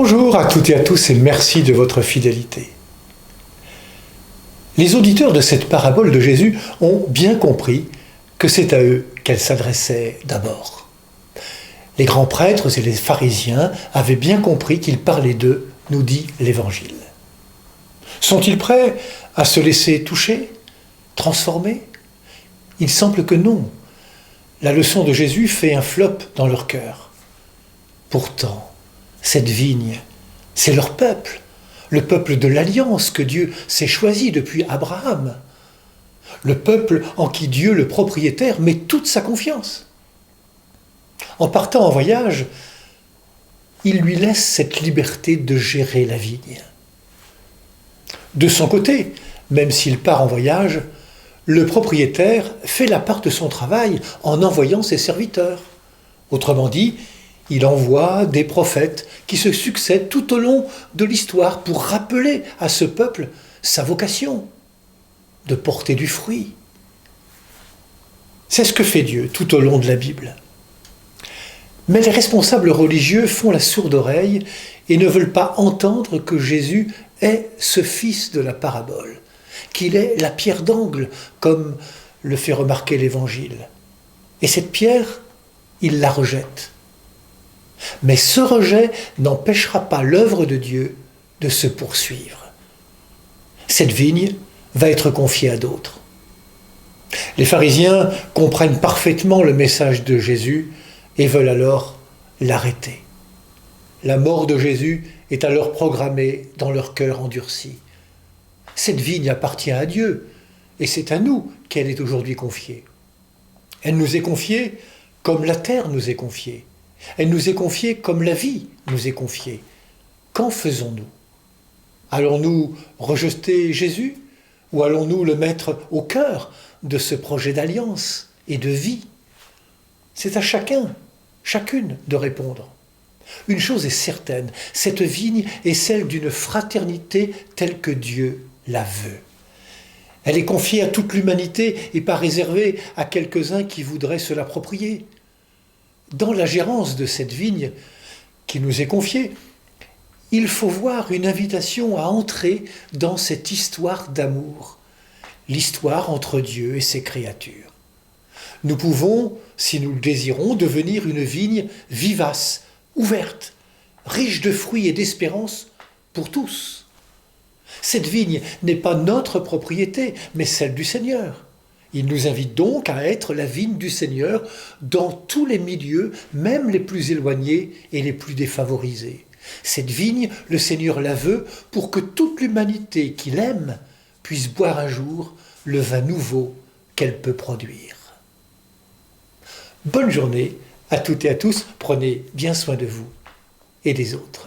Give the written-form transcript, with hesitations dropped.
Bonjour à toutes et à tous et merci de votre fidélité. Les auditeurs de cette parabole de Jésus ont bien compris que c'est à eux qu'elle s'adressait d'abord. Les grands prêtres et les pharisiens avaient bien compris qu'il parlait d'eux, nous dit l'Évangile. Sont-ils prêts à se laisser toucher, transformer ? Il semble que non. La leçon de Jésus fait un flop dans leur cœur. Pourtant, cette vigne, c'est leur peuple, le peuple de l'alliance que Dieu s'est choisi depuis Abraham, le peuple en qui Dieu, le propriétaire, met toute sa confiance. En partant en voyage, il lui laisse cette liberté de gérer la vigne. De son côté, même s'il part en voyage, le propriétaire fait la part de son travail en envoyant ses serviteurs. Autrement dit, il envoie des prophètes qui se succèdent tout au long de l'histoire pour rappeler à ce peuple sa vocation de porter du fruit. C'est ce que fait Dieu tout au long de la Bible. Mais les responsables religieux font la sourde oreille et ne veulent pas entendre que Jésus est ce fils de la parabole, qu'il est la pierre d'angle, comme le fait remarquer l'Évangile. Et cette pierre, ils la rejettent. Mais ce rejet n'empêchera pas l'œuvre de Dieu de se poursuivre. Cette vigne va être confiée à d'autres. Les pharisiens comprennent parfaitement le message de Jésus et veulent alors l'arrêter. La mort de Jésus est alors programmée dans leur cœur endurci. Cette vigne appartient à Dieu et c'est à nous qu'elle est aujourd'hui confiée. Elle nous est confiée comme la terre nous est confiée. Elle nous est confiée comme la vie nous est confiée. Qu'en faisons-nous ? Allons-nous rejeter Jésus ou allons-nous le mettre au cœur de ce projet d'alliance et de vie ? C'est à chacun, chacune de répondre. Une chose est certaine, cette vigne est celle d'une fraternité telle que Dieu la veut. Elle est confiée à toute l'humanité et pas réservée à quelques-uns qui voudraient se l'approprier. Dans la gérance de cette vigne qui nous est confiée, il faut voir une invitation à entrer dans cette histoire d'amour, l'histoire entre Dieu et ses créatures. Nous pouvons, si nous le désirons, devenir une vigne vivace, ouverte, riche de fruits et d'espérance pour tous. Cette vigne n'est pas notre propriété, mais celle du Seigneur. Il nous invite donc à être la vigne du Seigneur dans tous les milieux, même les plus éloignés et les plus défavorisés. Cette vigne, le Seigneur la veut pour que toute l'humanité qu'il aime puisse boire un jour le vin nouveau qu'elle peut produire. Bonne journée à toutes et à tous, prenez bien soin de vous et des autres.